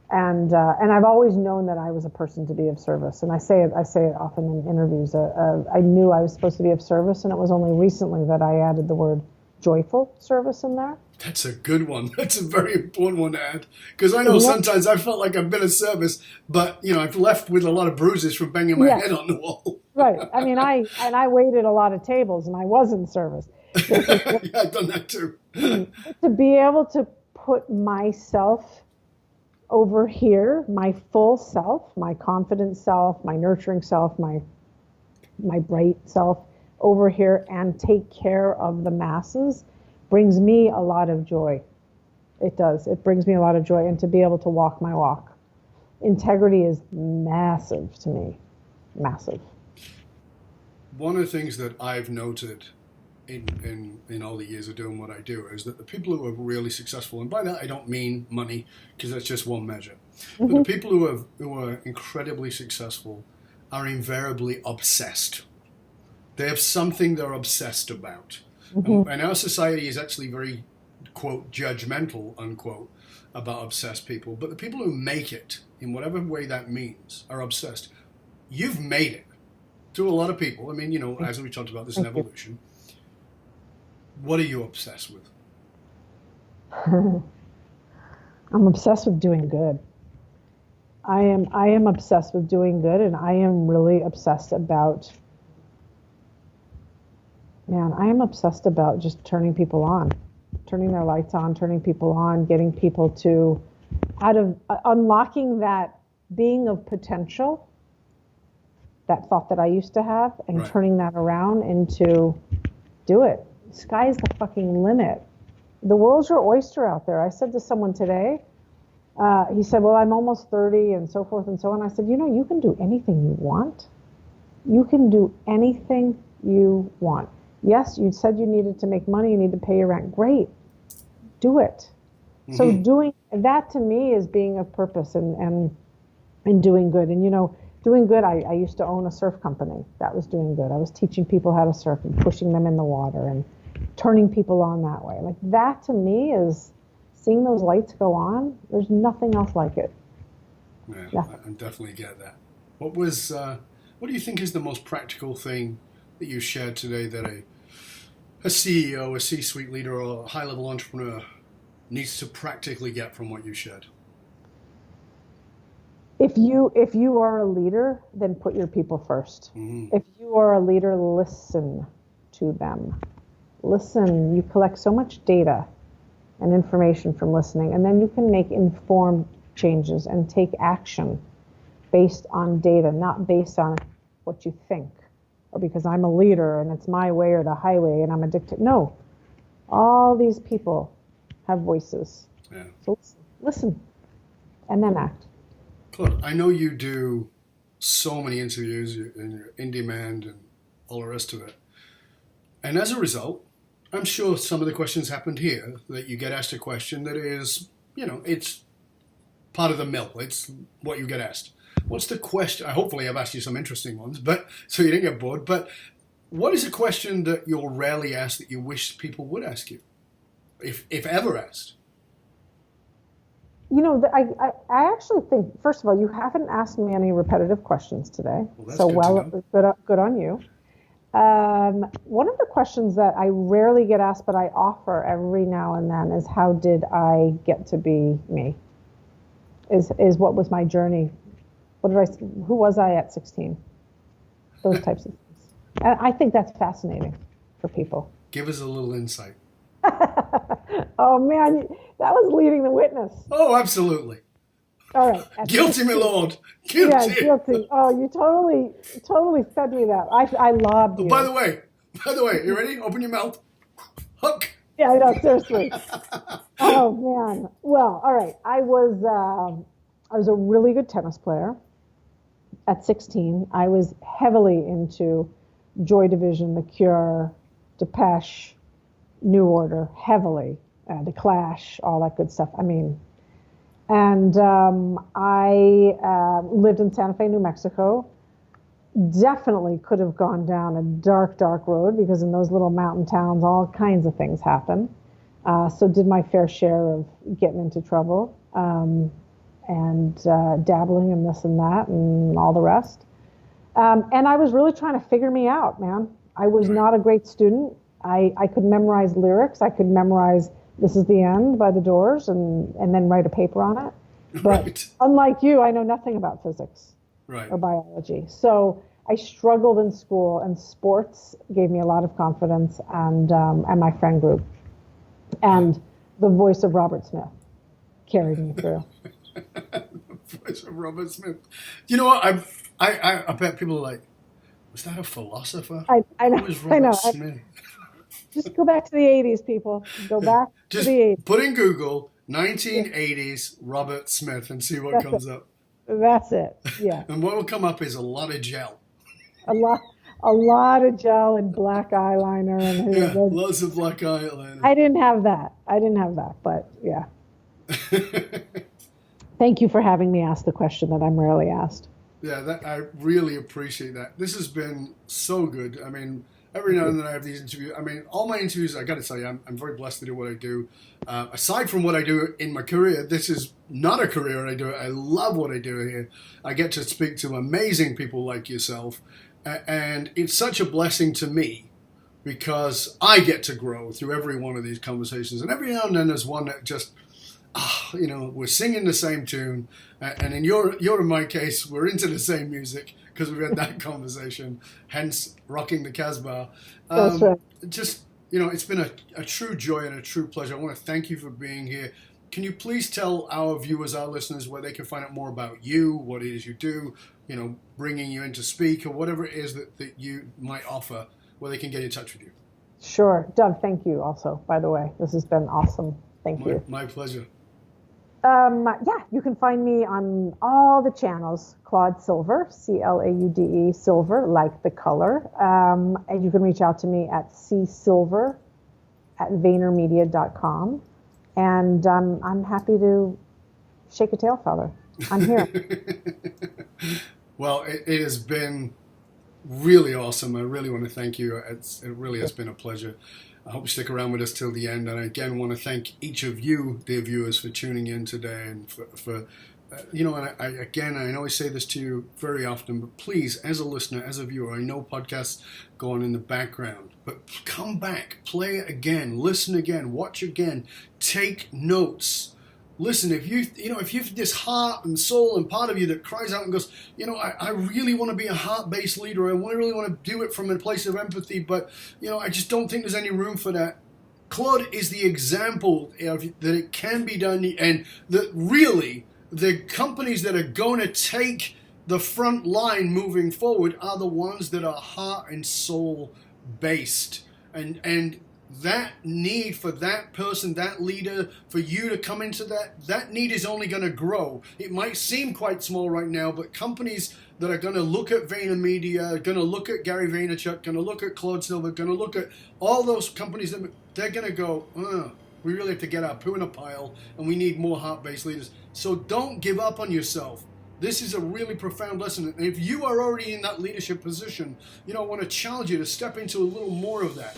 And I've always known that I was a person to be of service. And I say it often in interviews. I knew I was supposed to be of service, and it was only recently that I added the word joyful service in there. That's a good one. That's a very important one to add. Because I know sometimes I felt like I've been of service, but, I've left with a lot of bruises from banging my head on the wall. Right. I mean, I waited a lot of tables, and I was in service. Yeah, I've done that too. To be able to put myself over here, my full self, my confident self, my nurturing self, my bright self over here and take care of the masses brings me a lot of joy. It does. It brings me a lot of joy, and to be able to walk my walk. Integrity is massive to me. Massive. One of the things that I've noted in all the years of doing what I do is that the people who are really successful, and by that I don't mean money, because that's just one measure, but the people who are incredibly successful are invariably obsessed. They have something they're obsessed about. And our society is actually very, quote, judgmental, unquote, about obsessed people. But the people who make it, in whatever way that means, are obsessed. You've made it. To a lot of people. I mean, as we talked about, this is an evolution. What are you obsessed with? I'm obsessed with doing good. I am obsessed with doing good, and I am really obsessed about... Man, I am obsessed about just turning people on, turning their lights on, turning people on, getting people to, unlocking that being of potential, that thought that I used to have, and turning that around into, do it. Sky's the fucking limit. The world's your oyster out there. I said to someone today, he said, well, I'm almost 30 and so forth and so on. I said, you can do anything you want. You can do anything you want. Yes, you said you needed to make money, you need to pay your rent. Great. Do it. Mm-hmm. So doing that to me is being of purpose and doing good. And doing good, I used to own a surf company. That was doing good. I was teaching people how to surf and pushing them in the water and turning people on that way. Like that to me is seeing those lights go on. There's nothing else like it. Yeah, I definitely get that. What do you think is the most practical thing that you shared today that a CEO, a C-suite leader, or a high-level entrepreneur needs to practically get from what you shared? If you are a leader, then put your people first. Mm-hmm. If you are a leader, listen to them. Listen. You collect so much data and information from listening, and then you can make informed changes and take action based on data, not based on what you think. Or because I'm a leader and it's my way or the highway and I'm a dictator. No, all these people have voices. Yeah. So listen and then act. Claude, I know you do so many interviews and you're in demand and all the rest of it. And as a result, I'm sure some of the questions happened here that you get asked a question that is, it's part of the mill. It's what you get asked. What's the question? Hopefully I've asked you some interesting ones, but so you didn't get bored. But what is a question that you'll rarely ask that you wish people would ask you, if ever asked? I actually think, first of all, you haven't asked me any repetitive questions today. Well, that's good on you. One of the questions that I rarely get asked, but I offer every now and then, is how did I get to be me? Is what was my journey? Who was I at 16? Those types of things. And I think that's fascinating for people. Give us a little insight. Oh man, that was leading the witness. Oh, absolutely. All right. Guilty, my lord. Guilty. Yeah, guilty. Oh, you totally fed me that. I lobbed you. By the way, you ready? Open your mouth. Hook. Yeah, I know, seriously. Oh man. Well, all right. I was a really good tennis player. At 16, I was heavily into Joy Division, The Cure, Depeche, New Order, heavily, The Clash, all that good stuff. I mean, and I lived in Santa Fe, New Mexico. Definitely could have gone down a dark, dark road because in those little mountain towns, all kinds of things happen. So did my fair share of getting into trouble and dabbling in this and that and all the rest. And I was really trying to figure me out, man. I was not a great student. I could memorize lyrics. I could memorize This Is the End by the Doors and then write a paper on it. But unlike you, I know nothing about physics or biology. So I struggled in school, and sports gave me a lot of confidence and my friend group. And the voice of Robert Smith carried me through. The voice of Robert Smith. You know what? I bet people are like, was that a philosopher? I know. Who was Robert Smith? Just go back to the 80s, people. Go back to the 80s. Put in Google 1980s Robert Smith and see what comes up. That's it. Yeah. And what will come up is a lot of gel. A lot of gel and black eyeliner and lots of black eyeliner. I didn't have that, but yeah. Thank you for having me ask the question that I'm rarely asked. Yeah, I really appreciate that. This has been so good. I mean, every now and then I have these interviews. I mean, all my interviews, I got to tell you, I'm very blessed to do what I do. Aside from what I do in my career, this is not a career I do. I love what I do here. I get to speak to amazing people like yourself. And it's such a blessing to me because I get to grow through every one of these conversations. And every now and then there's one that just, we're singing the same tune. And in your in my case, we're into the same music because we've had that conversation, hence rocking the Casbah. That's right. Just, it's been a true joy and a true pleasure. I want to thank you for being here. Can you please tell our viewers, our listeners, where they can find out more about you, what it is you do, bringing you in to speak or whatever it is that you might offer, where they can get in touch with you? Sure. Doug, thank you also, by the way. This has been awesome. Thank you. My pleasure. You can find me on all the channels, Claude Silver, Claude Silver, like the color. And you can reach out to me at csilver@vaynermedia.com. And I'm happy to shake a tail feather. I'm here. Well, it has been really awesome. I really want to thank you. It really has been a pleasure. I hope you stick around with us till the end. And I again want to thank each of you, dear viewers, for tuning in today. And for I know I say this to you very often, but please, as a listener, as a viewer, I know podcasts go on in the background, but come back, play it again, listen again, watch again, take notes. Listen, if you've this heart and soul and part of you that cries out and goes, I really want to be a heart-based leader. I really want to do it from a place of empathy, but, I just don't think there's any room for that. Claude is the example that it can be done, and that really the companies that are going to take the front line moving forward are the ones that are heart and soul based. And that need for that person, that leader, for you to come into that need is only going to grow. It might seem quite small right now, but companies that are going to look at Vayner Media, going to look at Gary Vaynerchuk, going to look at Claude Silver, going to look at all those companies, they're going to go, we really have to get our poo in a pile, and we need more heart-based leaders. So don't give up on yourself. This is a really profound lesson. And if you are already in that leadership position, I want to challenge you to step into a little more of that.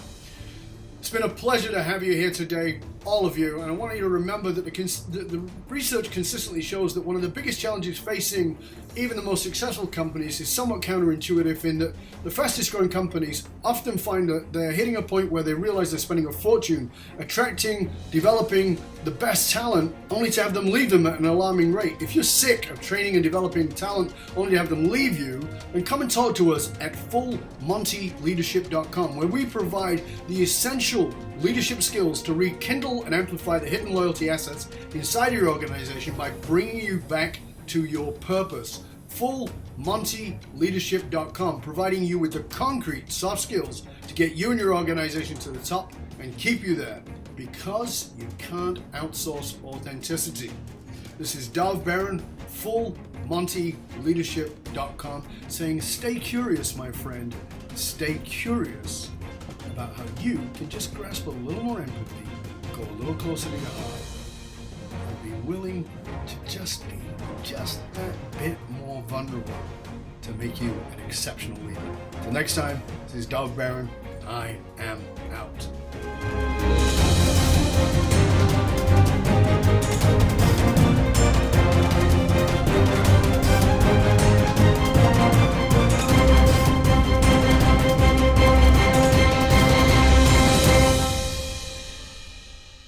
It's been a pleasure to have you here today, all of you, and I want you to remember that the research consistently shows that one of the biggest challenges facing even the most successful companies is somewhat counterintuitive in that the fastest growing companies often find that they're hitting a point where they realize they're spending a fortune attracting, developing the best talent only to have them leave them at an alarming rate. If you're sick of training and developing talent only to have them leave you, then come and talk to us at fullmontyleadership.com, where we provide the essential essential leadership skills to rekindle and amplify the hidden loyalty assets inside your organization by bringing you back to your purpose. FullMontyLeadership.com, providing you with the concrete soft skills to get you and your organization to the top and keep you there, because you can't outsource authenticity. This is Dov Baron, FullMontyLeadership.com, saying stay curious, my friend. Stay curious about how you can just grasp a little more empathy, go a little closer to your heart, and be willing to just be just that bit more vulnerable to make you an exceptional leader. Till next time, this is Dov Baron. I am out.